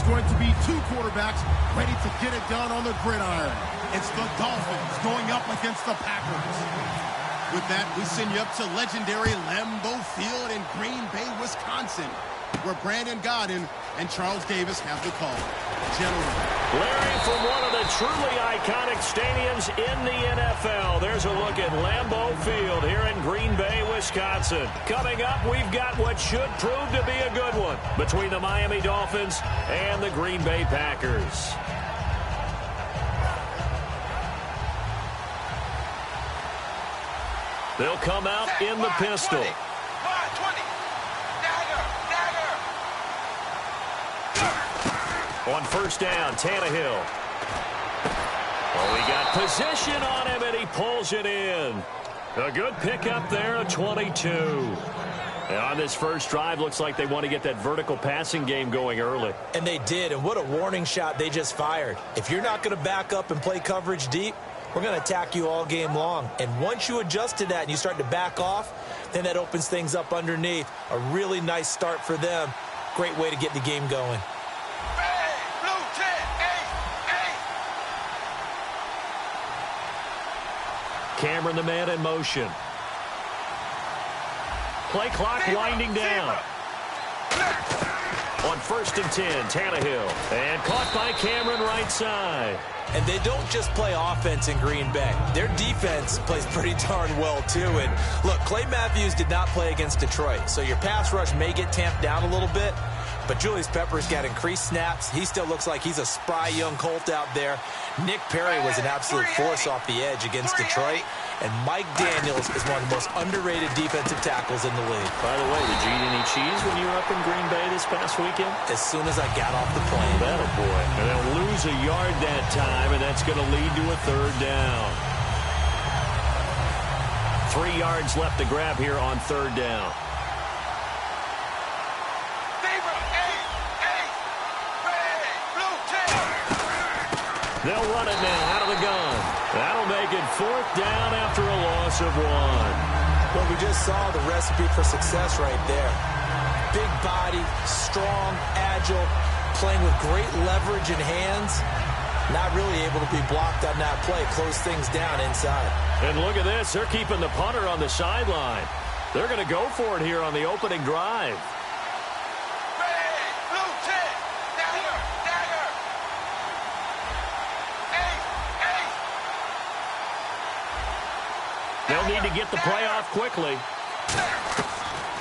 going to be two quarterbacks ready to get it done on the gridiron. It's the Dolphins going up against the Packers. With that, we send you up to legendary Lambeau Field in Green Bay, Wisconsin, where Brandon Gaudin and Charles Davis have the call. Gentlemen. Larry, from one of the truly iconic stadiums in the NFL, there's a look at Lambeau Field here in Green Bay, Wisconsin. Coming up, we've got what should prove to be a good one between the Miami Dolphins and the Green Bay Packers. They'll come out in the pistol. 20. On first down, Tannehill. Oh, we got position on him, and he pulls it in. A good pickup there, a 22. And on this first drive, looks like they want to get that vertical passing game going early. And they did, and what a warning shot they just fired. If you're not going to back up and play coverage deep, we're going to attack you all game long. And once you adjust to that and you start to back off, then that opens things up underneath. A really nice start for them. Great way to get the game going. Cameron, the man in motion. Play clock winding down. On first and 10, Tannehill. And caught by Cameron right side. And they don't just play offense in Green Bay. Their defense plays pretty darn well, too. And, look, Clay Matthews did not play against Detroit, so your pass rush may get tamped down a little bit. But Julius Peppers got increased snaps. He still looks like he's a spry young Colt out there. Nick Perry was an absolute force off the edge against Detroit. And Mike Daniels is one of the most underrated defensive tackles in the league. By the way, did you eat any cheese when you were up in Green Bay this past weekend? As soon as I got off the plane. That'll boy. And they'll lose a yard that time, and that's going to lead to a third down. 3 yards left to grab here on third down. They'll run it now out of the gun. That'll make it fourth down after a loss of 1. Well, we just saw the recipe for success right there. Big body, strong, agile, playing with great leverage in hands. Not really able to be blocked on that play. Close things down inside. And look at this. They're keeping the punter on the sideline. They're going to go for it here on the opening drive. They'll need to get the play off quickly.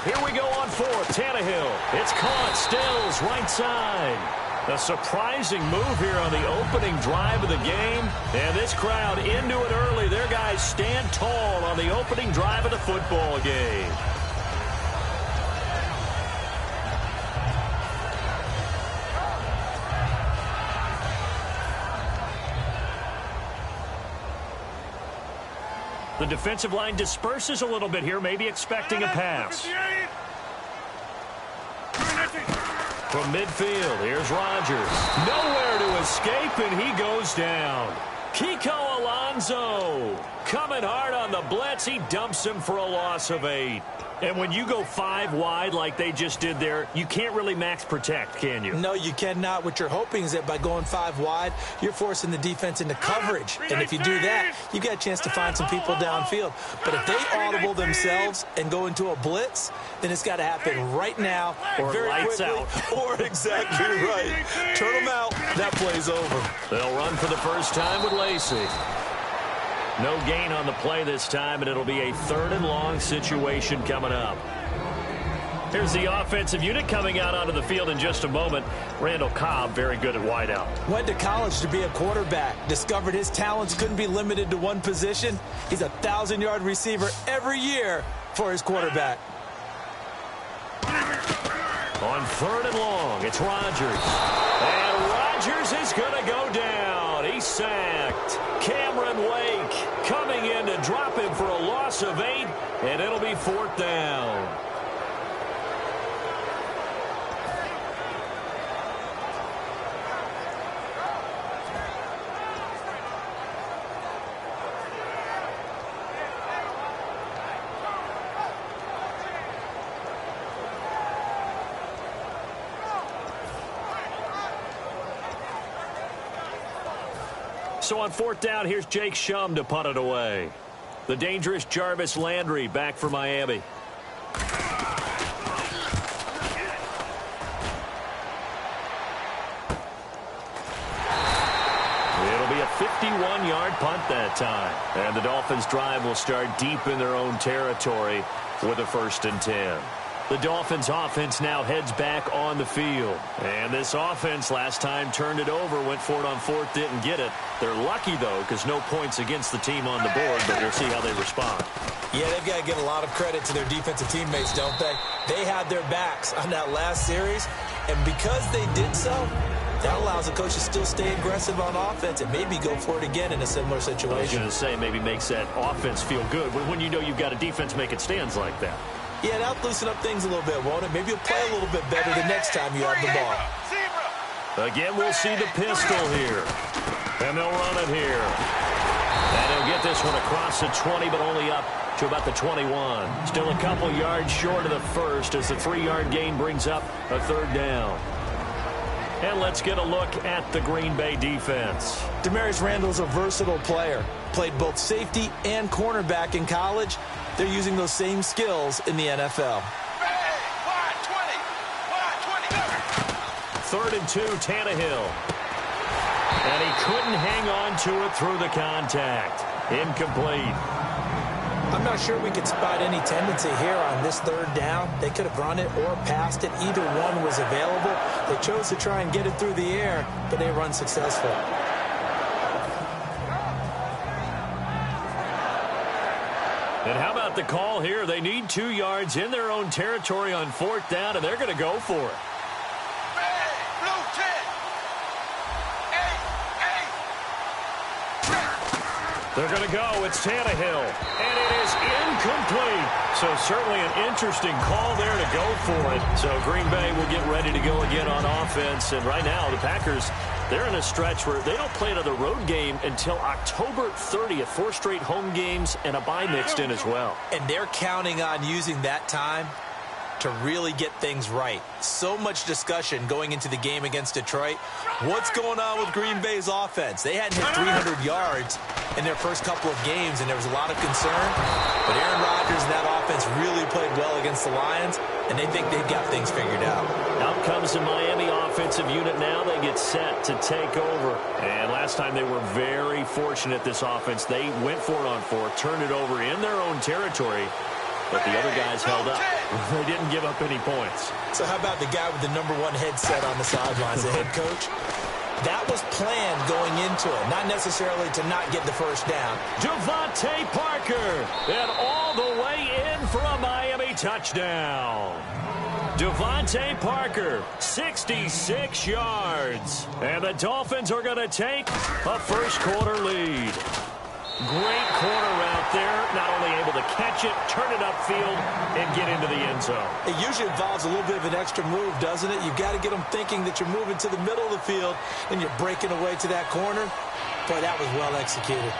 Here we go on fourth. Tannehill. It's caught. Stills right side. A surprising move here on the opening drive of the game. And this crowd into it early. Their guys stand tall on the opening drive of the football game. The defensive line disperses a little bit here, maybe expecting a pass. From midfield, here's Rodgers. Nowhere to escape, and he goes down. Kiko Alonso coming hard on the blitz. He dumps him for a loss of 8. And when you go 5 wide like they just did there, you can't really max protect, can you? No, you cannot. What you're hoping is that by going 5 wide, you're forcing the defense into coverage. And if you do that, you get a chance to find some people downfield. But if they audible themselves and go into a blitz, then it's got to happen right now. Or very lights quickly, out. Or exactly right. Turn them out. That play's over. They'll run for the first time with Lacey. No gain on the play this time, and it'll be a 3rd and long situation coming up. Here's the offensive unit coming out onto the field in just a moment. Randall Cobb, very good at wideout. Went to college to be a quarterback. Discovered his talents couldn't be limited to one position. He's a 1,000-yard receiver every year for his quarterback. On 3rd and long, it's Rodgers. And Rodgers is going to go down. He's sacked. Cameron Wake coming in to drop him for a loss of 8, and it'll be 4th down. So on 4th down, here's Jake Shum to punt it away. The dangerous Jarvis Landry back for Miami. It'll be a 51-yard punt that time. And the Dolphins' drive will start deep in their own territory with a 1st and 10. The Dolphins' offense now heads back on the field. And this offense last time turned it over, went for it on 4th, didn't get it. They're lucky, though, because no points against the team on the board, but we'll see how they respond. Yeah, they've got to give a lot of credit to their defensive teammates, don't they? They had their backs on that last series, and because they did so, that allows the coach to still stay aggressive on offense and maybe go for it again in a similar situation. I was going to say, maybe makes that offense feel good when you know you've got a defense making stands like that. Yeah, that'll loosen up things a little bit, won't it? Maybe you'll play a little bit better the next time you have the ball. Again, we'll see the pistol here. And they'll run it here. And he'll get this one across the 20, but only up to about the 21. Still a couple yards short of the first as the 3-yard gain brings up a 3rd down. And let's get a look at the Green Bay defense. Demarius Randall's a versatile player. Played both safety and cornerback in college. They're using those same skills in the NFL. 3rd and 2, Tannehill. And he couldn't hang on to it through the contact. Incomplete. I'm not sure we could spot any tendency here on this 3rd down. They could have run it or passed it. Either one was available. They chose to try and get it through the air, but they run successful. And how about the call here? They need 2 yards in their own territory on 4th down, and they're going to go for it. They're going to go. It's Tannehill. And it is incomplete. So certainly an interesting call there to go for it. So Green Bay will get ready to go again on offense. And right now, the Packers, they're in a stretch where they don't play another road game until October 30th. 4 straight home games and a bye mixed in as well. And they're counting on using that time to really get things right. So much discussion going into the game against Detroit. What's going on with Green Bay's offense? They hadn't hit 300 yards in their first couple of games, and there was a lot of concern. But Aaron Rodgers and that offense really played well against the Lions, and they think they've got things figured out. Out comes the Miami offensive unit now. They get set to take over. And last time they were very fortunate, this offense. They went for it on 4th, turned it over in their own territory. But the other guys held up. They didn't give up any points. So how about the guy with the #1 headset on the sidelines, the head coach? That was planned going into it, not necessarily to not get the first down. Devontae Parker, and all the way in for a Miami touchdown. Devontae Parker, 66 yards. And the Dolphins are going to take a first-quarter lead. Great corner route there. Not only able to catch it, turn it upfield, and get into the end zone. It usually involves a little bit of an extra move, doesn't it? You've got to get them thinking that you're moving to the middle of the field and you're breaking away to that corner. Boy, that was well executed.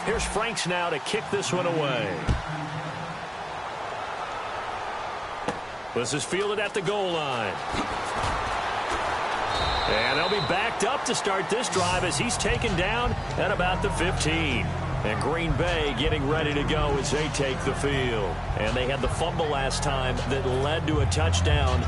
Here's Franks now to kick this one away. This is fielded at the goal line. And they'll be backed up to start this drive as he's taken down at about the 15. And Green Bay getting ready to go as they take the field. And they had the fumble last time that led to a touchdown.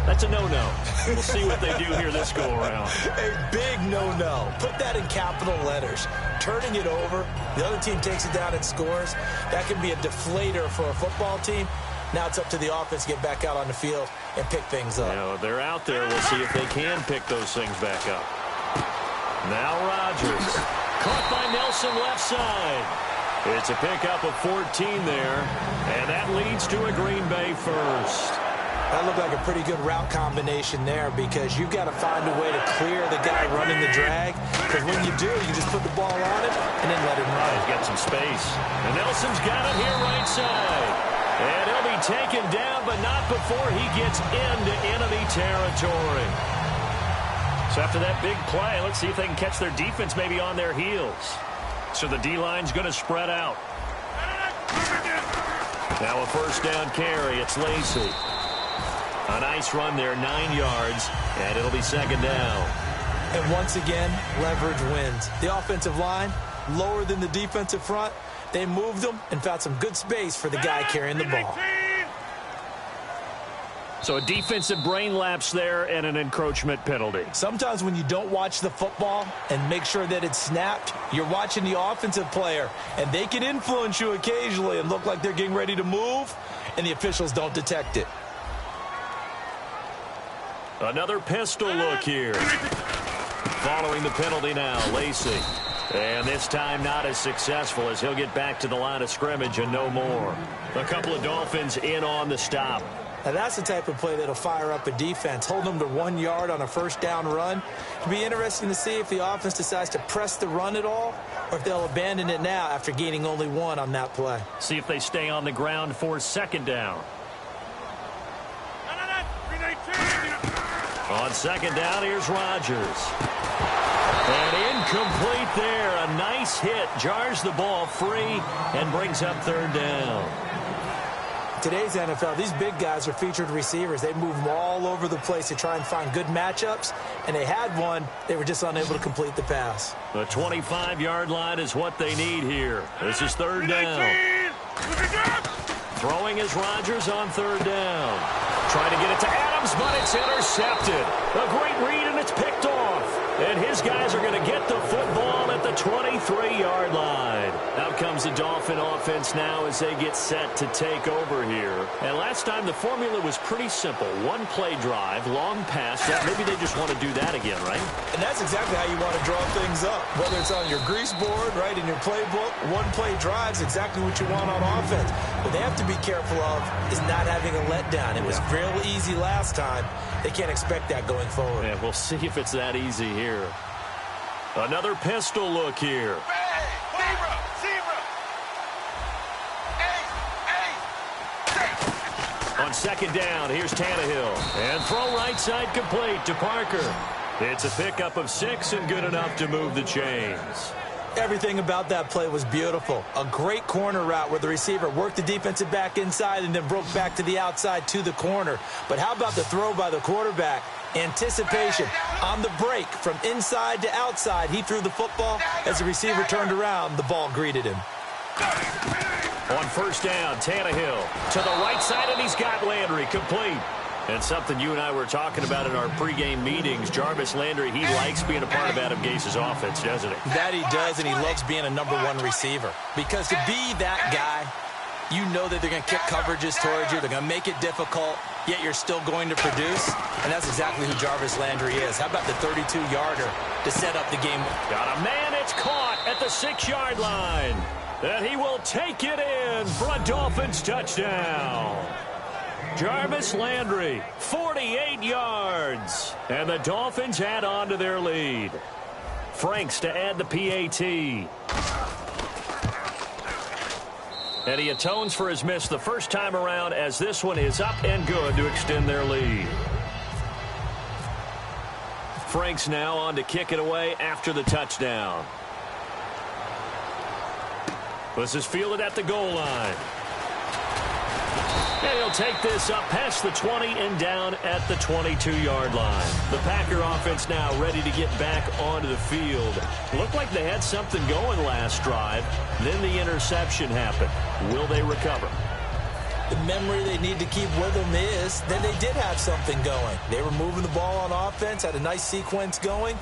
That's a no-no. We'll see what they do here this go-around. A big no-no. Put that in capital letters. Turning it over, the other team takes it down and scores. That can be a deflator for a football team. Now it's up to the offense to get back out on the field and pick things up. You know, they're out there. We'll see if they can pick those things back up. Now Rodgers. Caught by Nelson left side. It's a pickup of 14 there, and that leads to a Green Bay first. That looked like a pretty good route combination there because you've got to find a way to clear the guy running the drag. Because when you do, you just put the ball on it and then let him run. He's got some space. And Nelson's got it here right side. And he'll be taken down, but not before he gets into enemy territory. So after that big play, let's see if they can catch their defense maybe on their heels. So the D-line's going to spread out. Now a first down carry. It's Lacy. A nice run there, 9 yards, and it'll be second down. And once again, leverage wins. The offensive line, lower than the defensive front. They moved them and found some good space for the guy carrying the ball. So a defensive brain lapse there and an encroachment penalty. Sometimes when you don't watch the football and make sure that it's snapped, you're watching the offensive player, and they can influence you occasionally and look like they're getting ready to move, and the officials don't detect it. Another pistol look here. Following the penalty now, Lacy. And this time not as successful as he'll get back to the line of scrimmage and no more. A couple of Dolphins in on the stop. Now that's the type of play that'll fire up a defense. Hold them to 1 yard on a first down run. It'll be interesting to see if the offense decides to press the run at all or if they'll abandon it now after gaining only 1 on that play. See if they stay on the ground for second down. On second down, here's Rodgers. And incomplete there. A nice hit. Jars the ball free and brings up third down. Today's NFL, these big guys are featured receivers. They move them all over the place to try and find good matchups, and they had one. They were just unable to complete the pass. The 25-yard line is what they need here. This is third down. Throwing is Rodgers on third down. Trying to get it to Adams, but it's intercepted. A great read, and it's picked off. And his guys are going to get the football at the 23-yard line. Out comes the Dolphin offense now as they get set to take over here. And last time the formula was pretty simple. One play drive, long pass. Maybe they just want to do that again, right? And that's exactly how you want to draw things up. Whether it's on your grease board, right, in your playbook, one play drive is exactly what you want on offense. What they have to be careful of is not having a letdown. It was real easy last time. They can't expect that going forward. Yeah, we'll see if it's that easy here. Another pistol look here. On second down, here's Tannehill. And throw right side complete to Parker. It's a pickup of 6 and good enough to move the chains. Everything about that play was beautiful. A great corner route where the receiver worked the defensive back inside and then broke back to the outside to the corner. But how about the throw by the quarterback? Anticipation on the break from inside to outside. He threw the football. As the receiver turned around, the ball greeted him. On first down, Tannehill to the right side, and he's got Landry complete. And something you and I were talking about in our pregame meetings, Jarvis Landry, he likes being a part of Adam Gase's offense, doesn't he? That he does, and he loves being a #1 receiver. Because to be that guy, you know that they're going to kick coverages towards you. They're going to make it difficult, yet you're still going to produce. And that's exactly who Jarvis Landry is. How about the 32-yarder to set up the game? Got a man, it's caught at the 6-yard line. And he will take it in for a Dolphins touchdown. Jarvis Landry, 48 yards. And the Dolphins add on to their lead. Franks to add the PAT. And he atones for his miss the first time around as this one is up and good to extend their lead. Franks now on to kick it away after the touchdown. This is fielded at the goal line. And he'll take this up past the 20 and down at the 22-yard line. The Packer offense now ready to get back onto the field. Looked like they had something going last drive. Then the interception happened. Will they recover? The memory they need to keep with them is that they did have something going. They were moving the ball on offense, had a nice sequence going.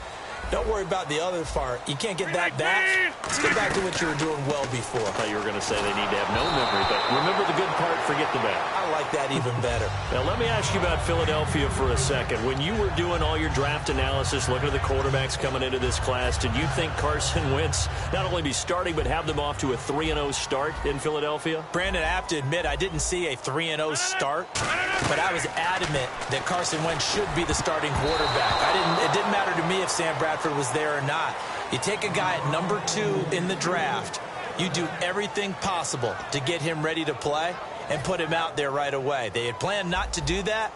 Don't worry about the other part. You can't get that back. Let's get back to what you were doing well before. I thought you were going to say they need to have no memory, but remember the good part, forget the bad. I like that even better. Now, let me ask you about Philadelphia for a second. When you were doing all your draft analysis, looking at the quarterbacks coming into this class, did you think Carson Wentz not only be starting, but have them off to a 3-0 start in Philadelphia? Brandon, I have to admit, I didn't see a 3-0 start, but I was adamant that Carson Wentz should be the starting quarterback. It didn't matter to me if Sam Bradford was there or not. You take a guy at number 2 in the draft, you do everything possible to get him ready to play, and put him out there right away. They had planned not to do that.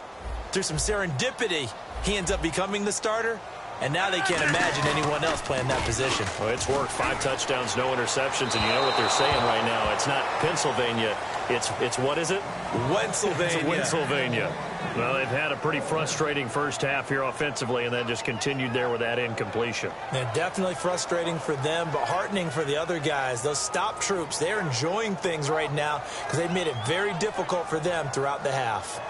Through some serendipity, he ends up becoming the starter. And now they can't imagine anyone else playing that position. Well, it's worked. 5 touchdowns, no interceptions. And you know what they're saying right now. It's not Pennsylvania. It's what is it? Pennsylvania. It's Pennsylvania. Well, they've had a pretty frustrating first half here offensively and then just continued there with that incompletion. Yeah, definitely frustrating for them, but heartening for the other guys. Those stop troops, they're enjoying things right now because they've made it very difficult for them throughout the half.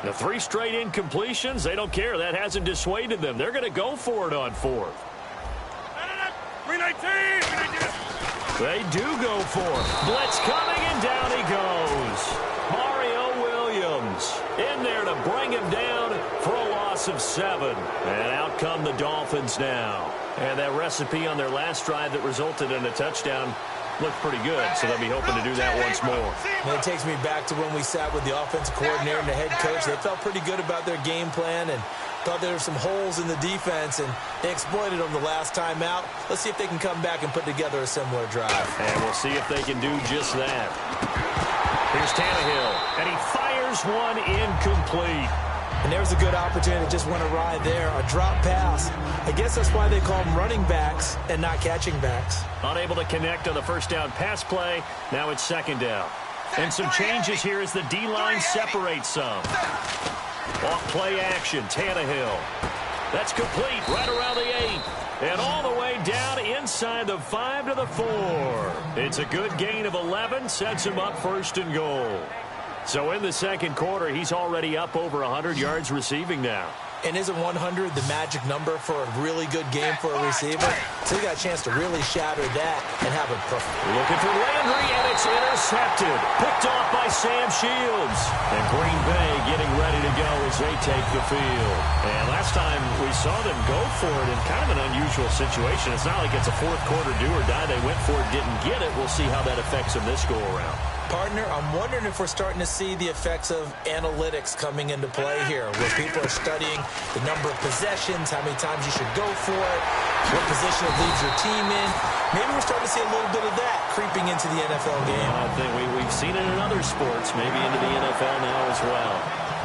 The 3 straight incompletions, they don't care. That hasn't dissuaded them. They're going to go for it on 4th. 319! They do go for it. Blitz coming, and down he goes. Mario Williams in there to bring him down for a loss of 7. And out come the Dolphins now. And that recipe on their last drive that resulted in a touchdown looked pretty good, so they'll be hoping to do that once more. And it takes me back to when we sat with the offensive coordinator and the head coach. They felt pretty good about their game plan and thought there were some holes in the defense, and they exploited them the last time out. Let's see if they can come back and put together a similar drive. And we'll see if they can do just that. Here's Tannehill, and he fires one incomplete. And there's a good opportunity. Just went awry there. A drop pass. I guess that's why they call them running backs and not catching backs. Unable to connect on the first down pass play. Now it's 2nd down. And some changes here as the D-line separates some. Off play action, Tannehill. That's complete right around the 8. And all the way down inside the 5 to the 4. It's a good gain of 11. Sets him up 1st and goal. So in the second quarter, he's already up over 100 yards receiving now. And isn't 100 the magic number for a really good game for a receiver? So he got a chance to really shatter that and have a looking for Landry, and it's intercepted. Picked off by Sam Shields. And Green Bay getting ready to go as they take the field. And last time we saw them go for it in kind of an unusual situation. It's not like it's a 4th quarter do or die. They went for it, didn't get it. We'll see how that affects them this go around. Partner, I'm wondering if we're starting to see the effects of analytics coming into play here, where people are studying the number of possessions, how many times you should go for it, what position it leaves your team in. Maybe we're starting to see a little bit of that creeping into the NFL game. I think we've seen it in other sports, maybe into the NFL now as well.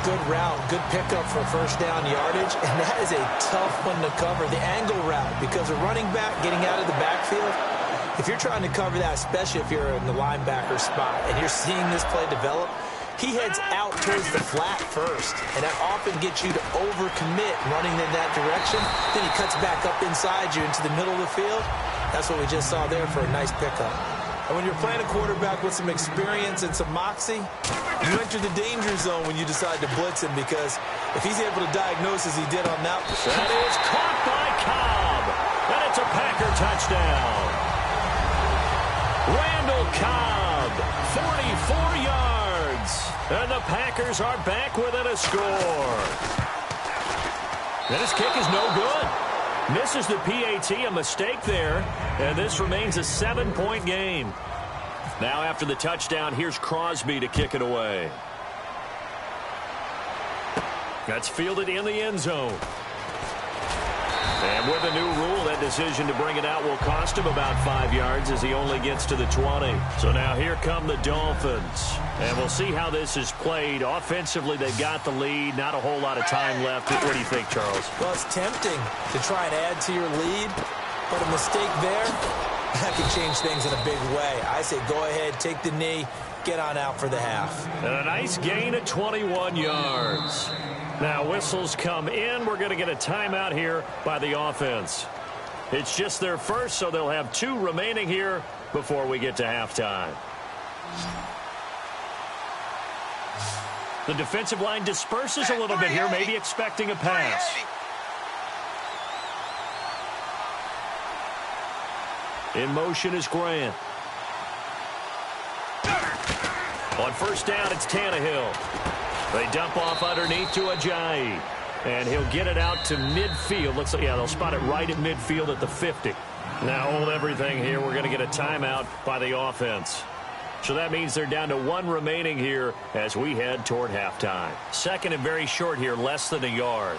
Good route, good pickup for first down yardage, and that is a tough one to cover, the angle route, because a running back getting out of the backfield, if you're trying to cover that, especially if you're in the linebacker spot and you're seeing this play develop, he heads out towards the flat first, and that often gets you to overcommit running in that direction. Then he cuts back up inside you into the middle of the field. That's what we just saw there for a nice pickup. And when you're playing a quarterback with some experience and some moxie, you enter the danger zone when you decide to blitz him, because if he's able to diagnose as he did on that. That is caught by Cobb, and it's a Packer touchdown. Randall Cobb, 44 yards. And the Packers are back within a score. And his kick is no good. Misses the PAT, a mistake there. And this remains a 7-point game. Now after the touchdown, here's Crosby to kick it away. That's fielded in the end zone. And with a new rule, that decision to bring it out will cost him about 5 yards as he only gets to the 20. So now here come the Dolphins. And we'll see how this is played. Offensively, they've got the lead. Not a whole lot of time left. What do you think, Charles? Well, it's tempting to try and add to your lead, but a mistake there, that could change things in a big way. I say go ahead, take the knee, get on out for the half. And a nice gain of 21 yards. Now whistles come in. We're going to get a timeout here by the offense. It's just their first, so they'll have 2 remaining here before we get to halftime. The defensive line disperses a little bit here, maybe expecting a pass. In motion is Grant. On first down, it's Tannehill. They dump off underneath to Ajayi. And he'll get it out to midfield. Looks like, yeah, they'll spot it right at midfield at the 50. Now hold everything here. We're going to get a timeout by the offense. So that means they're down to 1 remaining here as we head toward halftime. Second and very short here, less than a yard.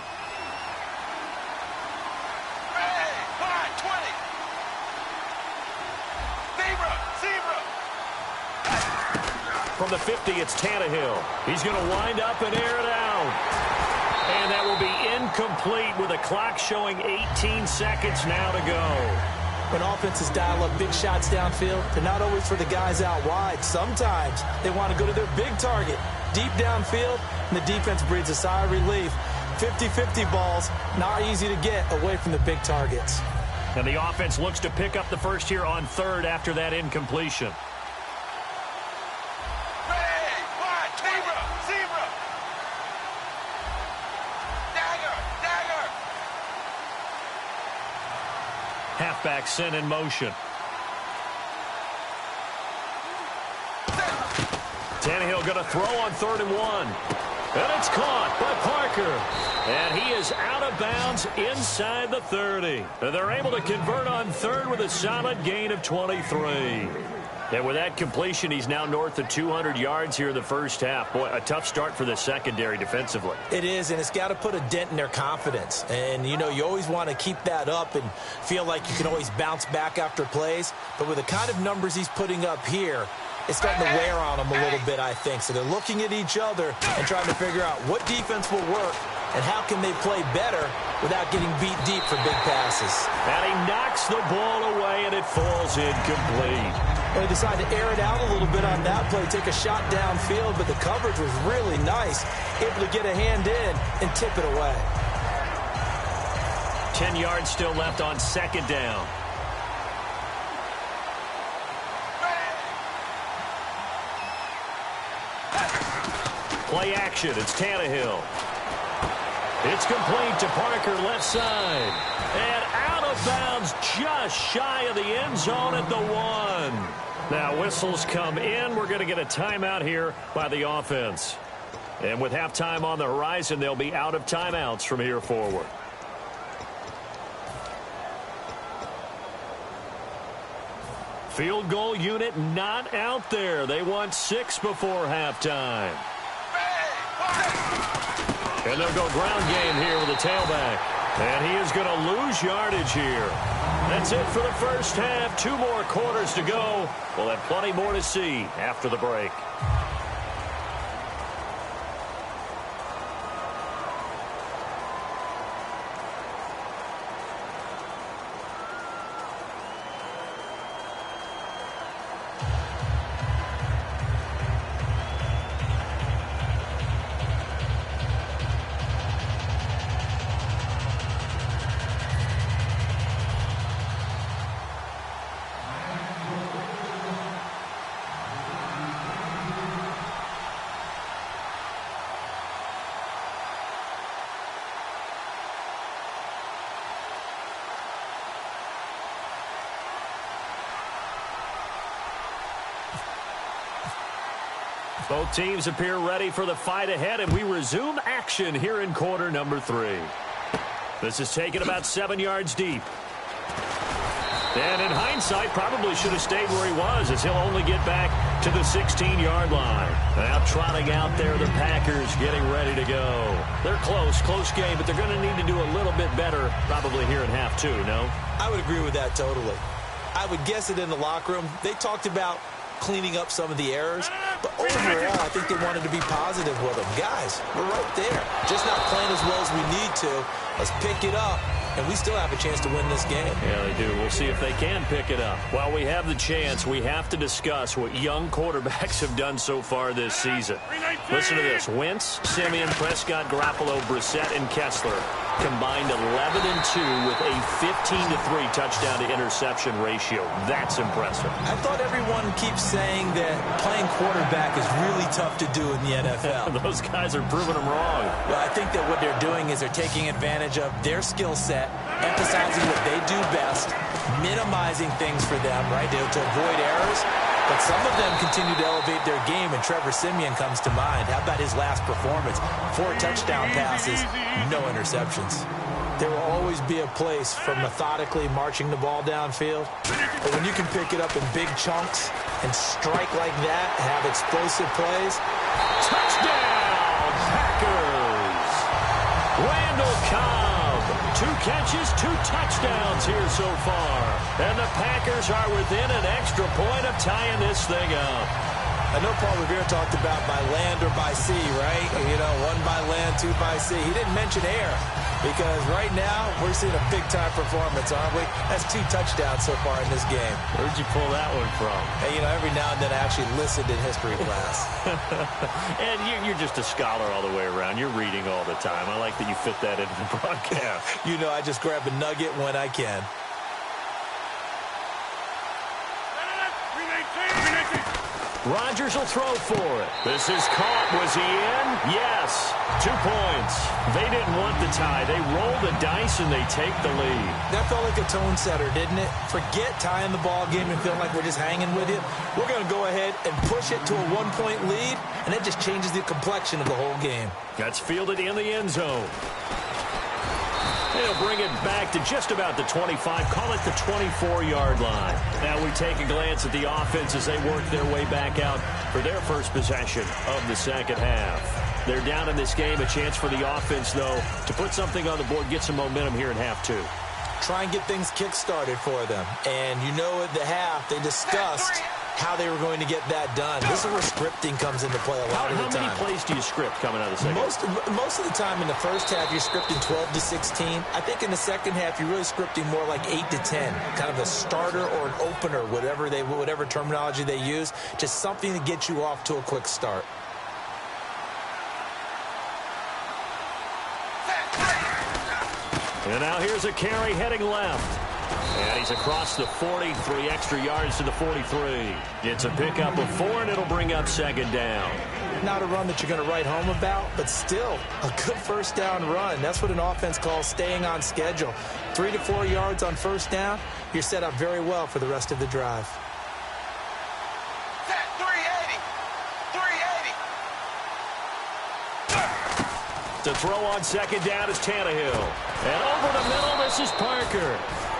from the 50, it's Tannehill. He's going to wind up and air it out. And that will be incomplete with a clock showing 18 seconds now to go. When offenses dial up big shots downfield, they're not always for the guys out wide. Sometimes they want to go to their big target, deep downfield, and the defense breathes a sigh of relief. 50-50 balls, not easy to get away from the big targets. And the offense looks to pick up the first here on third after that incompletion. Halfback sent in motion. Tannehill going to throw on 3rd and 1. And it's caught by Parker. And he is out of bounds inside the 30. And they're able to convert on 3rd with a solid gain of 23. And with that completion, he's now north of 200 yards here in the first half. Boy, a tough start for the secondary defensively. It is, and it's got to put a dent in their confidence. And, you know, you always want to keep that up and feel like you can always bounce back after plays. But with the kind of numbers he's putting up here, it's starting to wear on them a little bit, I think. So they're looking at each other and trying to figure out what defense will work and how can they play better without getting beat deep for big passes. And he knocks the ball away, and it falls incomplete. They decided to air it out a little bit on that play, take a shot downfield, but the coverage was really nice, able to get a hand in and tip it away. 10 yards still left on 2nd down. Play action. It's Tannehill. It's complete to Parker, left side. And out of bounds, just shy of the end zone at the 1. Now, whistles come in. We're going to get a timeout here by the offense. And with halftime on the horizon, they'll be out of timeouts from here forward. Field goal unit not out there. They want 6 before halftime. And they'll go ground game here with the tailback. And he is going to lose yardage here. That's it for the first half. 2 more quarters to go. We'll have plenty more to see after the break. Both teams appear ready for the fight ahead, and we resume action here in quarter number 3. This is taken about 7 yards deep. And in hindsight, probably should have stayed where he was, as he'll only get back to the 16-yard line. Now trotting out there, the Packers getting ready to go. They're close game, but they're going to need to do a little bit better probably here in half 2, no? I would agree with that totally. I would guess that in the locker room, they talked about cleaning up some of the errors, but overall, I think they wanted to be positive with them. Guys, we're right there. Just not playing as well as we need to. Let's pick it up, and we still have a chance to win this game. Yeah, they do. We'll see if they can pick it up. While we have the chance, we have to discuss what young quarterbacks have done so far this season. Listen to this. Wentz, Simeon, Prescott, Garoppolo, Brissett, and Kessler combined 11-2 with a 15-3 touchdown to interception ratio. That's impressive. I thought everyone keeps saying that playing quarterback is really tough to do in the NFL. Those guys are proving them wrong. Well, I think that what they're doing is they're taking advantage of their skill set, emphasizing what they do best, minimizing things for them, right, to avoid errors. But some of them continue to elevate their game, and Trevor Siemian comes to mind. How about his last performance? 4 touchdown passes, no interceptions. There will always be a place for methodically marching the ball downfield. But when you can pick it up in big chunks and strike like that, have explosive plays. Touchdown, Packers! Randall Cobb, 2 catches, 2 touchdowns here so far. And the Packers are within an extra point of tying this thing up. I know Paul Revere talked about by land or by sea, right? You know, one by land, two by sea. He didn't mention air because right now we're seeing a big-time performance, aren't we? That's 2 touchdowns so far in this game. Where'd you pull that one from? Hey, you know, every now and then I actually listened in history class. And you're just a scholar all the way around. You're reading all the time. I like that you fit that into the broadcast. You know, I just grab a nugget when I can. Rodgers will throw for it. This is caught. Was he in? Yes. 2 points. They didn't want the tie. They roll the dice and they take the lead. That felt like a tone setter, didn't it? Forget tying the ball game and feeling like we're just hanging with you. We're going to go ahead and push it to a 1-point lead, and it just changes the complexion of the whole game. That's fielded in the end zone. They'll bring it back to just about the 25, call it the 24-yard line. Now we take a glance at the offense as they work their way back out for their first possession of the second half. They're down in this game. A chance for the offense, though, to put something on the board, get some momentum here in half 2. Try and get things kick-started for them. And you know at the half, they discussed how they were going to get that done. This is where scripting comes into play a lot of the time. How many plays do you script coming out of the second half? Most of the time in the first half, you're scripting 12 to 16. I think in the second half, you're really scripting more like 8 to 10. Kind of a starter or an opener, whatever terminology they use. Just something to get you off to a quick start. And now here's a carry heading left. And he's across the 40, 3 extra yards to the 43. It's a pickup of 4, and it'll bring up second down. Not a run that you're going to write home about, but still a good first down run. That's what an offense calls staying on schedule. 3 to 4 yards on first down, you're set up very well for the rest of the drive. 380. To throw on second down is Tannehill. And over the middle, this is Parker.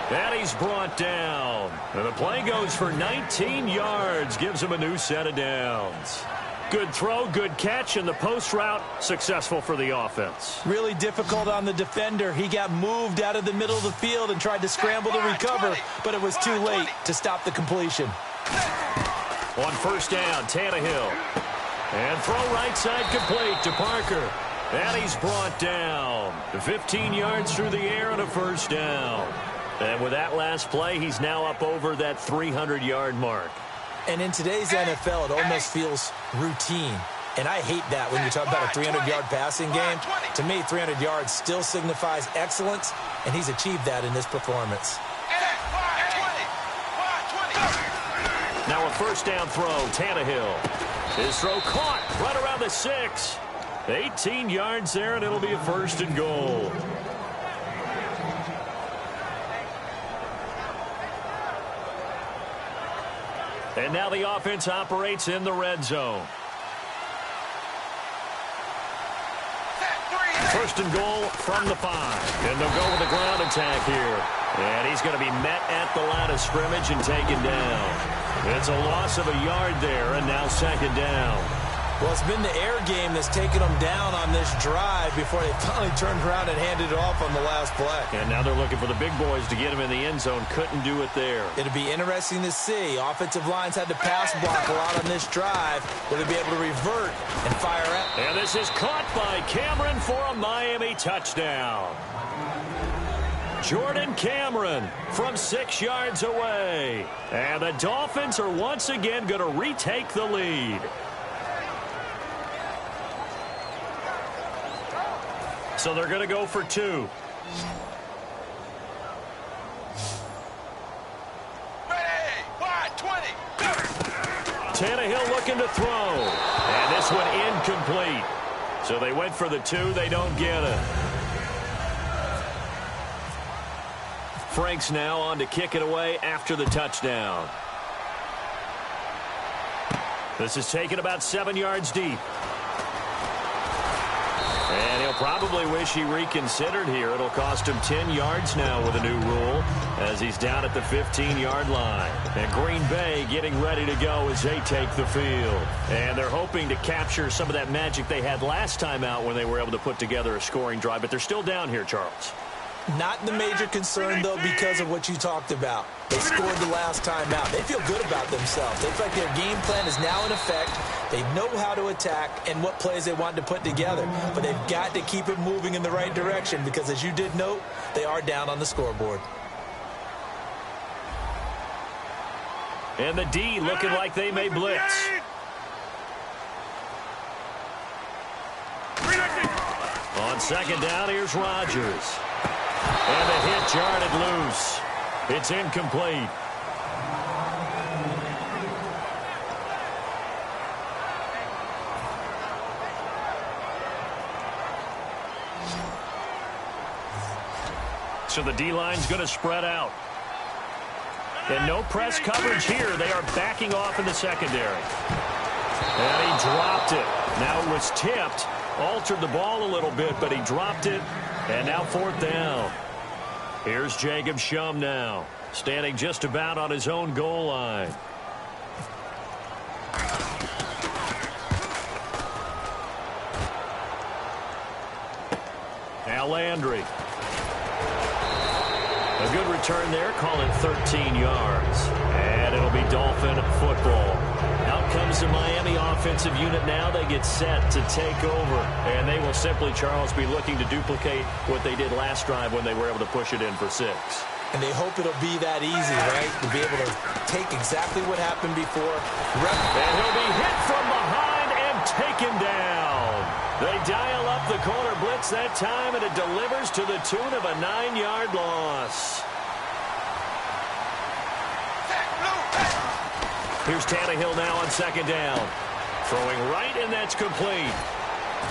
And he's brought down. And the play goes for 19 yards. Gives him a new set of downs. Good throw, good catch, and the post route successful for the offense. Really difficult on the defender. He got moved out of the middle of the field and tried to scramble to recover, but it was too late to stop the completion. On first down, Tannehill. And throw right side complete to Parker. And he's brought down. 15 yards through the air and a first down. And with that last play, he's now up over that 300-yard mark. And in today's NFL, it almost feels routine. And I hate that when you talk about a 300-yard passing game. To me, 300 yards still signifies excellence, and he's achieved that in this performance. Now a first down throw, Tannehill. His throw caught right around the 6. 18 yards there, and it'll be a first and goal. And now the offense operates in the red zone. First and goal from the 5. And they'll go with the ground attack here. And he's going to be met at the line of scrimmage and taken down. It's a loss of a yard there, and now second down. Well, it's been the air game that's taken them down on this drive before they finally turned around and handed it off on the last play. And now they're looking for the big boys to get him in the end zone. Couldn't do it there. It'll be interesting to see. Offensive lines had to pass block a lot on this drive. Will they be able to revert and fire out? And this is caught by Cameron for a Miami touchdown. Jordan Cameron from 6 yards away. And the Dolphins are once again going to retake the lead. So they're going to go for 2. Tannehill looking to throw. And this one incomplete. So they went for the 2. They don't get it. Frank's now on to kick it away after the touchdown. This is taken about 7 yards deep. And he'll probably wish he reconsidered here. It'll cost him 10 yards now with a new rule as he's down at the 15-yard line. And Green Bay getting ready to go as they take the field. And they're hoping to capture some of that magic they had last time out when they were able to put together a scoring drive. But they're still down here, Charles. Not the major concern, though, because of what you talked about. They scored the last time out. They feel good about themselves. They feel like their game plan is now in effect. They know how to attack and what plays they want to put together. But they've got to keep it moving in the right direction because, as you did note, they are down on the scoreboard. And the D looking like they may blitz. On second down, here's Rodgers. And the hit jarred loose. It's incomplete. So the D-line's going to spread out. And no press coverage here. They are backing off in the secondary. And he dropped it. Now it was tipped. Altered the ball a little bit, but he dropped it. And now fourth down. Here's Jacob Shum now, standing just about on his own goal line. Now Landry. A good return there, calling 13 yards. And it'll be Dolphin football. Out comes the Miami offensive unit now. They get set to take over. And they will simply, Charles, be looking to duplicate what they did last drive when they were able to push it in for 6. And they hope it'll be that easy, right? To be able to take exactly what happened before. And he'll be hit from behind and taken down. They dial up the corner blitz that time, and it delivers to the tune of a 9-yard loss. Here's Tannehill now on second down. Throwing right, and that's complete.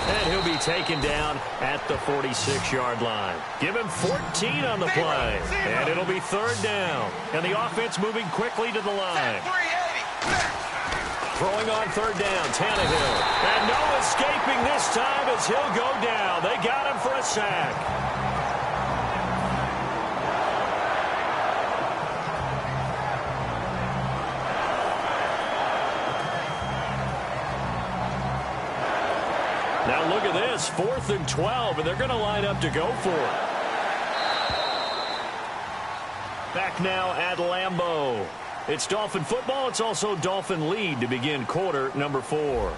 And he'll be taken down at the 46-yard line. Give him 14 on the play. And it'll be third down. And the offense moving quickly to the line. Throwing on third down, Tannehill. And no escaping this time as he'll go down. They got him for a sack. Now look at this, 4th and 12, and they're going to line up to go for it. Back now at Lambeau. It's Dolphin football. It's also Dolphin lead to begin quarter number 4.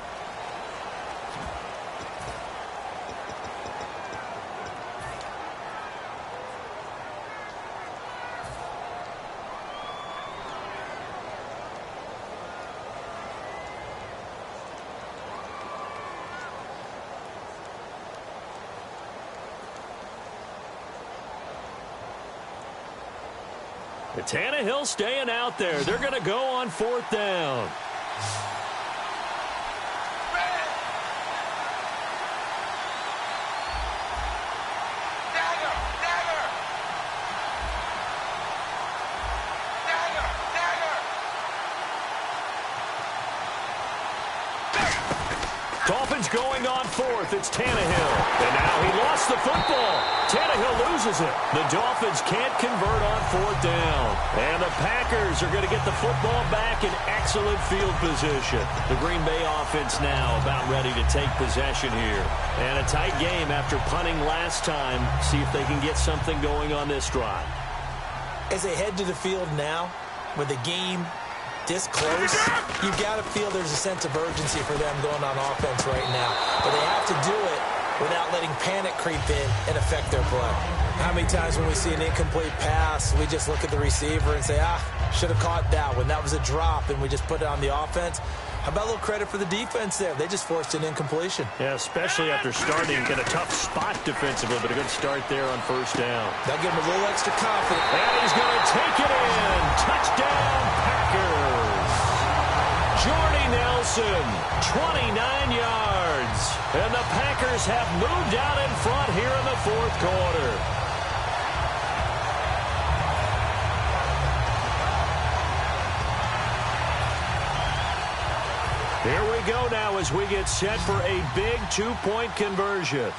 Tannehill staying out there. They're going to go on fourth down. Dolphins going on fourth. It's Tannehill. And now he lost the football. Tannehill loses it. The Dolphins can't convert on fourth down. And the Packers are going to get the football back in excellent field position. The Green Bay offense now about ready to take possession here. And a tight game after punting last time. See if they can get something going on this drive. As they head to the field now, with the game this close, you've got to feel there's a sense of urgency for them going on offense right now. But they have to do it without letting panic creep in and affect their play. How many times when we see an incomplete pass, we just look at the receiver and say, should have caught that one. That was a drop, and we just put it on the offense. How about a little credit for the defense there? They just forced an incompletion. Yeah, especially after starting in a tough spot defensively, but a good start there on first down. They'll give him a little extra confidence. And he's going to take it in. Touchdown, Packers. Jordy Nelson, 29 yards. And the Packers have moved out in front here in the fourth quarter. Here we go now as we get set for a big two-point conversion.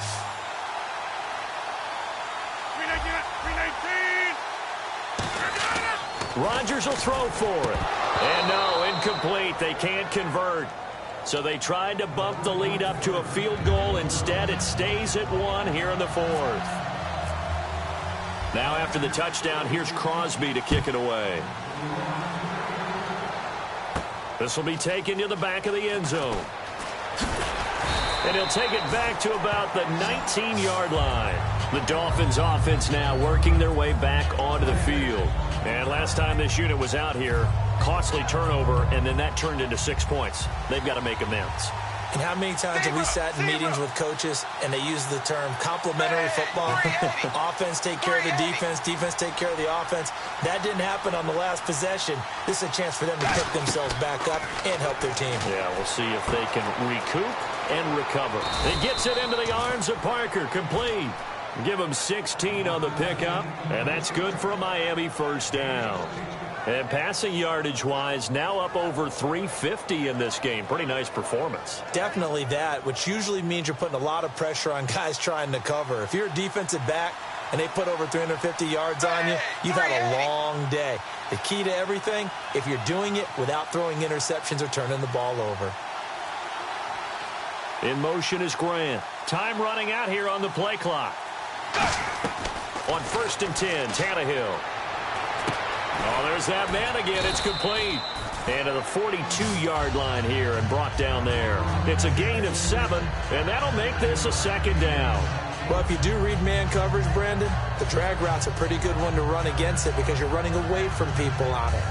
319. Rodgers will throw for it. And no, incomplete. They can't convert. So they tried to bump the lead up to a field goal. Instead, it stays at 1 here in the fourth. Now after the touchdown, here's Crosby to kick it away. This will be taken to the back of the end zone. And he'll take it back to about the 19-yard line. The Dolphins offense now working their way back onto the field. And last time this unit was out here, costly turnover, and then that turned into 6 points. They've got to make amends. And how many times have we sat in meetings with coaches and they use the term complementary football? Offense take care of the defense, defense take care of the offense. That didn't happen on the last possession. This is a chance for them to pick themselves back up and help their team. Yeah, we'll see if they can recoup and recover. It gets it into the arms of Parker, complete. Give him 16 on the pickup, and that's good for a Miami first down. And passing yardage-wise, now up over 350 in this game. Pretty nice performance. Definitely that, which usually means you're putting a lot of pressure on guys trying to cover. If you're a defensive back and they put over 350 yards on you, you've had a long day. The key to everything, if you're doing it without throwing interceptions or turning the ball over. In motion is Grant. Time running out here on the play clock. On 1st and 10, Tannehill. Oh, there's that man again. It's complete. And to the 42-yard line here and brought down there. It's a gain of 7, and that'll make this a second down. Well, if you do read man coverage, Brandon, the drag route's a pretty good one to run against it because you're running away from people on it.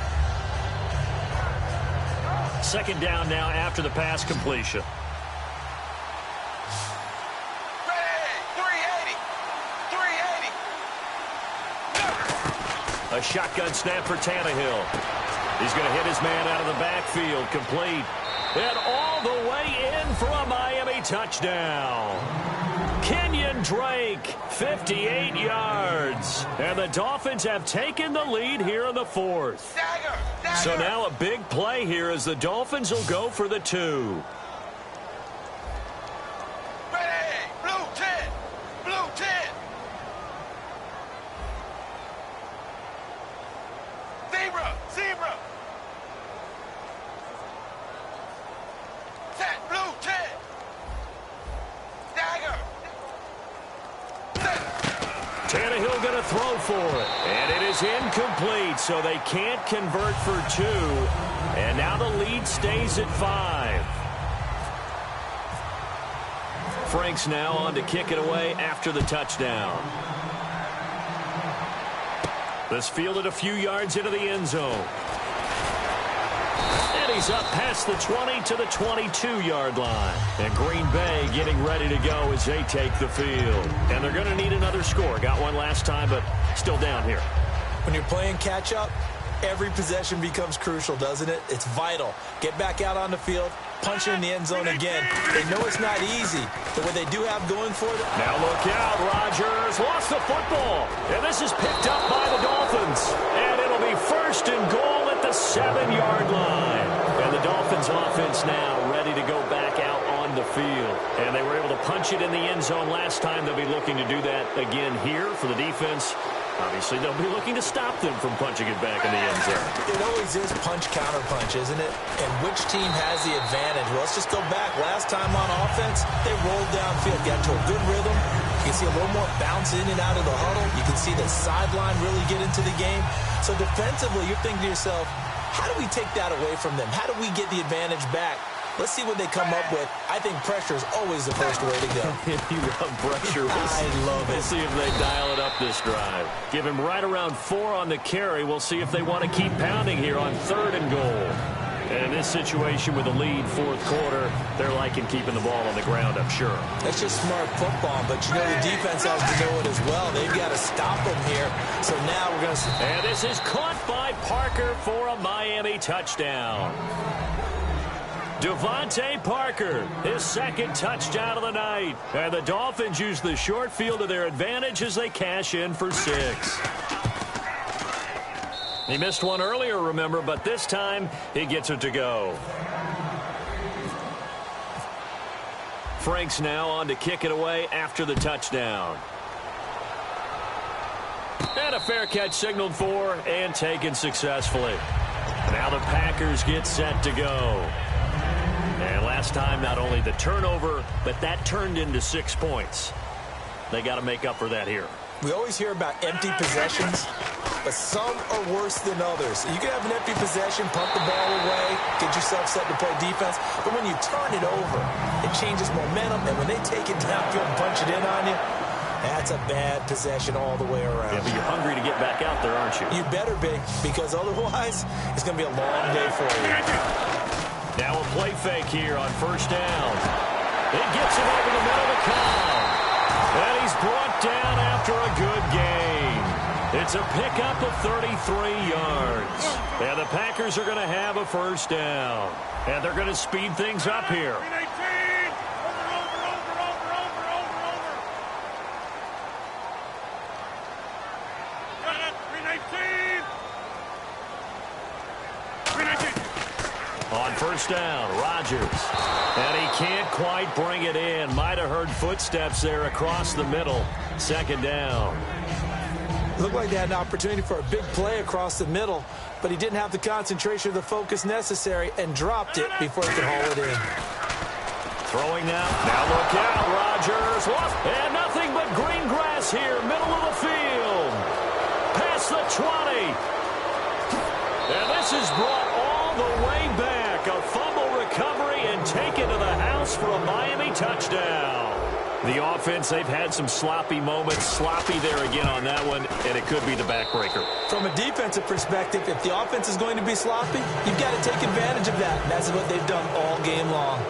Second down now after the pass completion. A shotgun snap for Tannehill. He's going to hit his man out of the backfield, complete. And all the way in for a Miami touchdown. Kenyon Drake, 58 yards. And the Dolphins have taken the lead here in the 4th. So now a big play here as the Dolphins will go for the 2. Tannehill going to throw for it. And it is incomplete, so they can't convert for 2. And now the lead stays at 5. Frank's now on to kick it away after the touchdown. This fielded a few yards into the end zone. And he's up past the 20 to the 22-yard line. And Green Bay getting ready to go as they take the field. And they're going to need another score. Got one last time, but still down here. When you're playing catch-up, every possession becomes crucial, doesn't it? It's vital. Get back out on the field, punch it in the end zone again. They know it's not easy, but what they do have going for them. Now look out, Rodgers lost the football. And this is picked up by the Dolphins. And it'll be 1st and goal at the 7-yard line. And the Dolphins offense now ready to go back out on the field. And they were able to punch it in the end zone last time. They'll be looking to do that again here for the defense. Obviously, they'll be looking to stop them from punching it back in the end zone. It always is punch-counter-punch, isn't it? And which team has the advantage? Well, let's just go back. Last time on offense, they rolled downfield, got to a good rhythm. You can see a little more bounce in and out of the huddle. You can see the sideline really get into the game. So defensively, you're thinking to yourself, how do we take that away from them? How do we get the advantage back? Let's see what they come up with. I think pressure is always the first way to go. You love pressure. I love it. We'll see if they dial it up this drive. Give him right around 4 on the carry. We'll see if they want to keep pounding here on 3rd and goal. And in this situation with the lead 4th quarter, they're liking keeping the ball on the ground, I'm sure. That's just smart football, but you know the defense has to know it as well. They've got to stop them here. So now we're going to... And this is caught by Parker for a Miami touchdown. Devontae Parker, his 2nd touchdown of the night. And the Dolphins use the short field to their advantage as they cash in for 6. He missed one earlier, remember, but this time he gets it to go. Frank's now on to kick it away after the touchdown. And a fair catch signaled for and taken successfully. Now the Packers get set to go. And last time, not only the turnover, but that turned into 6 points. They got to make up for that here. We always hear about empty possessions, but some are worse than others. You can have an empty possession, punt the ball away, get yourself set to play defense, but when you turn it over, it changes momentum, and when they take it downfield and punch it in on you, that's a bad possession all the way around. Yeah, but you're hungry to get back out there, aren't you? You better be, because otherwise, it's going to be a long day for you. Now a play fake here on first down. It gets him over the middle of the count. And he's brought down after a good game. It's a pickup of 33 yards. And the Packers are going to have a first down. And they're going to speed things up here. On first down, Rodgers. And he can't quite bring it in. Might have heard footsteps there across the middle. Second down. Looked like they had an opportunity for a big play across the middle, but he didn't have the concentration or the focus necessary and dropped it before he could haul it in. Throwing now. Now look out, Rodgers. And nothing but green grass here, middle of the field. Past the 20. And this is brought all the way back. A fumble recovery and taken to the house for a Miami touchdown. The offense, they've had some sloppy moments. Sloppy there again on that one, and it could be the backbreaker. From a defensive perspective, if the offense is going to be sloppy, you've got to take advantage of that. And that's what they've done all game long.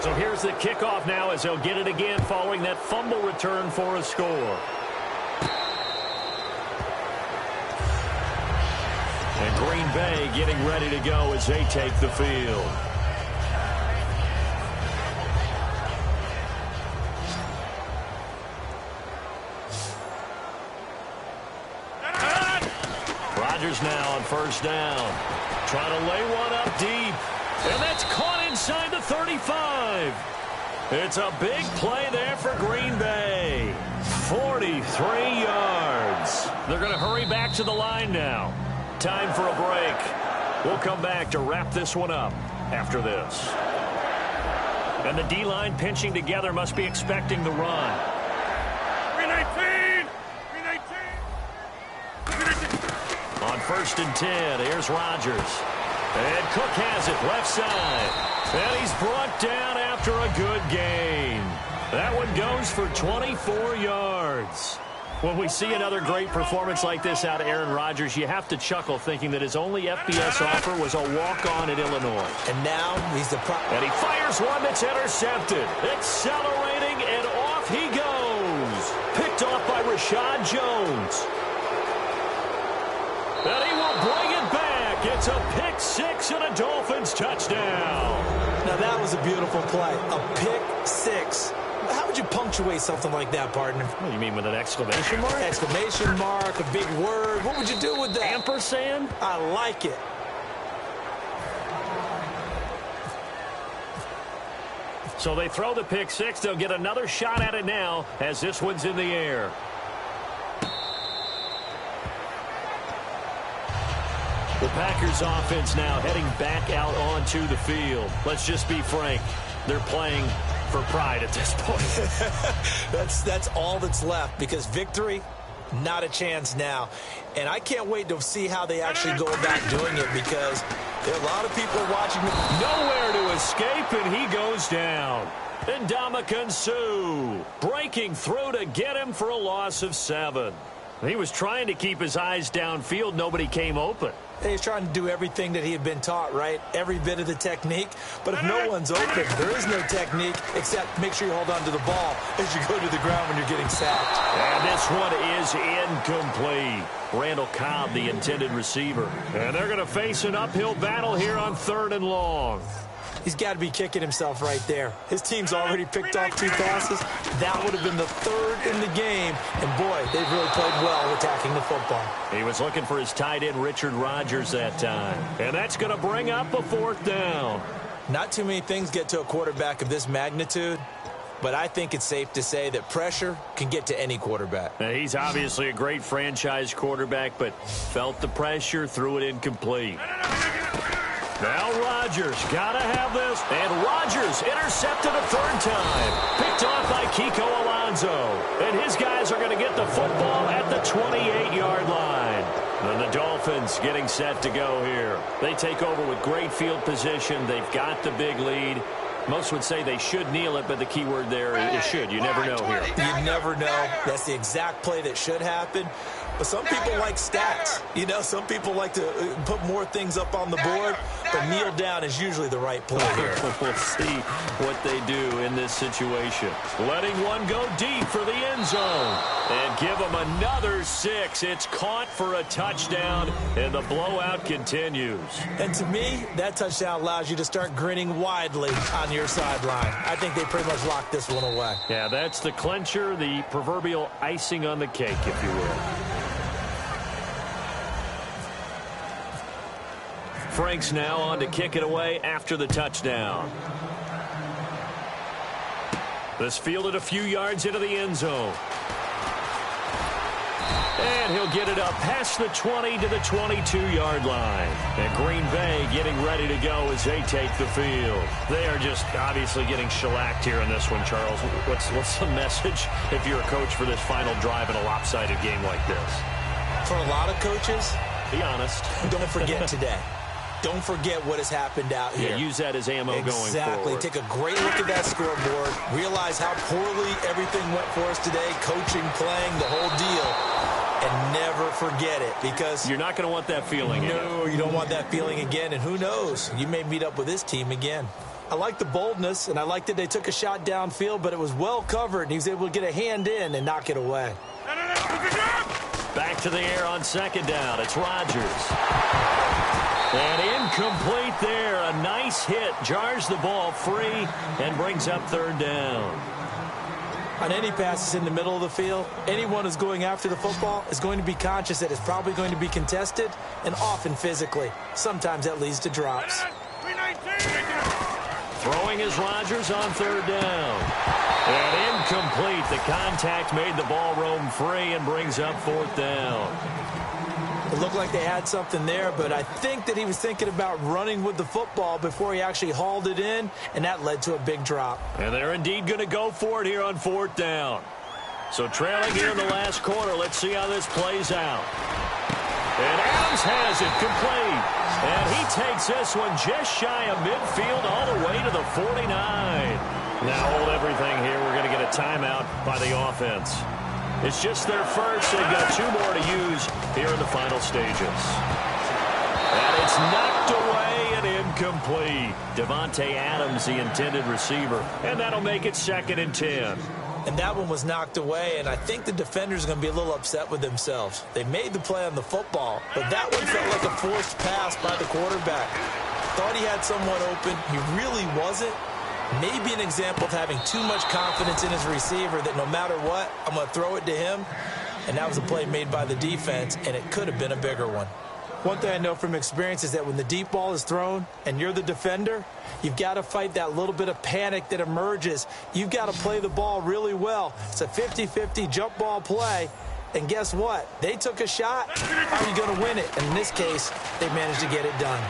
So here's the kickoff now as they'll get it again following that fumble return for a score. And Green Bay getting ready to go as they take the field. Rodgers now on first down. Trying to lay one up deep. And that's caught inside the 35. It's a big play there for Green Bay. 43 yards. They're going to hurry back to the line now. Time for a break. We'll come back to wrap this one up after this. And the D-line pinching together must be expecting the run. 319! On first and 10, here's Rodgers. And Cook has it left side. And he's brought down after a good gain. That one goes for 24 yards. When we see another great performance like this out of Aaron Rodgers, you have to chuckle thinking that his only FBS offer was a walk-on at Illinois. And now he's the And he fires one that's intercepted. Accelerating, and off he goes. Picked off by Rashad Jones. And he will bring it back. It's a pick six and a Dolphins touchdown. Now that was a beautiful play. A pick six. How would you punctuate something like that, partner? What do you mean, with an exclamation mark? Exclamation mark, a big word. What would you do with that? Ampersand? I like it. So they throw the pick six. They'll get another shot at it now as this one's in the air. The Packers offense now heading back out onto the field. Let's just be frank. They're playing for pride at this point. That's all that's left, because victory, not a chance now. And I can't wait to see how they actually go about doing it, because there are a lot of people watching. Nowhere to escape, and he goes down. And Ndamukong Suh breaking through to get him for a loss of 7. He was trying to keep his eyes downfield. Nobody came open. He's trying to do everything that he had been taught, right? Every bit of the technique. But if no one's open, there is no technique except make sure you hold on to the ball as you go to the ground when you're getting sacked. And this one is incomplete. Randall Cobb, the intended receiver. And they're going to face an uphill battle here on 3rd and long. He's got to be kicking himself right there. His team's already picked off 2 passes. That would have been the 3rd in the game. And, boy, they've really played well attacking the football. He was looking for his tight end, Richard Rodgers, that time. And that's going to bring up a 4th down. Not too many things get to a quarterback of this magnitude, but I think it's safe to say that pressure can get to any quarterback. Now, he's obviously a great franchise quarterback, but felt the pressure, threw it incomplete. Now Rodgers got to have this. And Rodgers intercepted a third time. Picked off by Kiko Alonso. And his guys are going to get the football at the 28-yard line. And the Dolphins getting set to go here. They take over with great field position. They've got the big lead. Most would say they should kneel it, but the key word there is should. You never know here. You never know. That's the exact play that should happen. But some people like stats. You know, some people like to put more things up on the board, but kneel down is usually the right play here. We'll see what they do in this situation. Letting one go deep for the end zone. And give them another 6. It's caught for a touchdown, and the blowout continues. And to me, that touchdown allows you to start grinning widely on your sideline. I think they pretty much locked this one away. Yeah, that's the clincher, the proverbial icing on the cake, if you will. Frank's now on to kick it away after the touchdown. This fielded a few yards into the end zone. And he'll get it up past the 20 to the 22-yard line. And Green Bay getting ready to go as they take the field. They are just obviously getting shellacked here in this one, Charles. What's the message if you're a coach for this final drive in a lopsided game like this? For a lot of coaches, be honest. Don't forget today. Don't forget what has happened out here. Yeah, use that as ammo going forward. Exactly. Take a great look at that scoreboard. Realize how poorly everything went for us today. Coaching, playing, the whole deal. And never forget it, because you're not going to want that feeling again. No, you don't want that feeling again. And who knows? You may meet up with this team again. I like the boldness, and I like that they took a shot downfield, but it was well covered, and he was able to get a hand in and knock it away. Back to the air on second down. It's Rodgers. And incomplete there. A nice hit. Jars the ball free and brings up third down. On any passes in the middle of the field, anyone who's going after the football is going to be conscious that it's probably going to be contested, and often physically. Sometimes that leads to drops. Throwing is Rodgers on third down. And incomplete. The contact made the ball roam free and brings up fourth down. It looked like they had something there, but I think that he was thinking about running with the football before he actually hauled it in, and that led to a big drop. And they're indeed going to go for it here on fourth down. So trailing here in the last quarter, let's see how this plays out. And Adams has it complete. And he takes this one just shy of midfield all the way to the 49. Now hold everything here. We're going to get a timeout by the offense. It's just their first. They've got 2 more to use here in the final stages. And it's knocked away and incomplete. Devontae Adams, the intended receiver. And that'll make it 2nd and 10. And that one was knocked away, and I think the defenders are going to be a little upset with themselves. They made the play on the football, but that one felt like a forced pass by the quarterback. Thought he had someone open. He really wasn't. Maybe an example of having too much confidence in his receiver that no matter what, I'm going to throw it to him. And that was a play made by the defense, and it could have been a bigger one. One thing I know from experience is that when the deep ball is thrown and you're the defender, you've got to fight that little bit of panic that emerges. You've got to play the ball really well. It's a 50-50 jump ball play. And guess what? They took a shot. How are you going to win it? And in this case, they managed to get it done.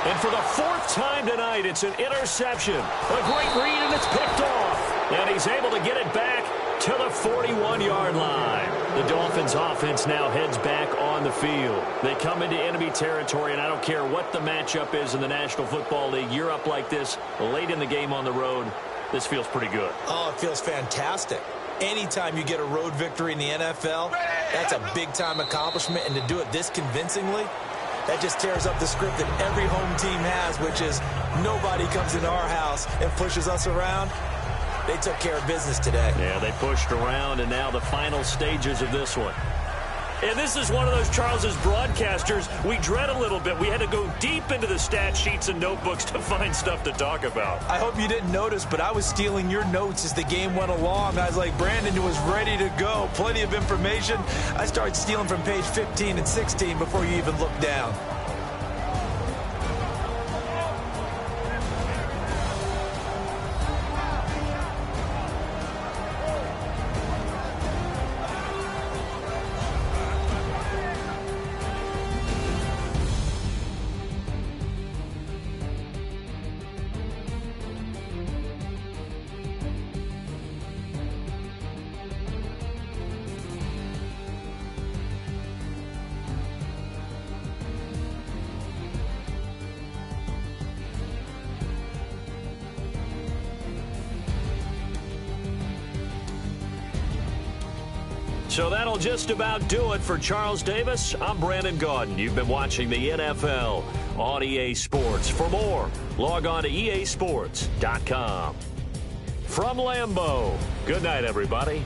And for the 4th time tonight, it's an interception. A great read, and it's picked off. And he's able to get it back to the 41-yard line. The Dolphins offense now heads back on the field. They come into enemy territory, and I don't care what the matchup is in the National Football League. You're up like this late in the game on the road. This feels pretty good. Oh, it feels fantastic. Anytime you get a road victory in the NFL, that's a big-time accomplishment, and to do it this convincingly, that just tears up the script that every home team has, which is nobody comes into our house and pushes us around. They took care of business today. Yeah, they pushed around, and now the final stages of this one. And this is one of those, Charles, as broadcasters, we dread a little bit. We had to go deep into the stat sheets and notebooks to find stuff to talk about. I hope you didn't notice, but I was stealing your notes as the game went along. I was like, Brandon was ready to go. Plenty of information. I started stealing from page 15 and 16 before you even looked down. So that'll just about do it for Charles Davis. I'm Brandon Gaudin. You've been watching the NFL on EA Sports. For more, log on to easports.com. From Lambeau, good night, everybody.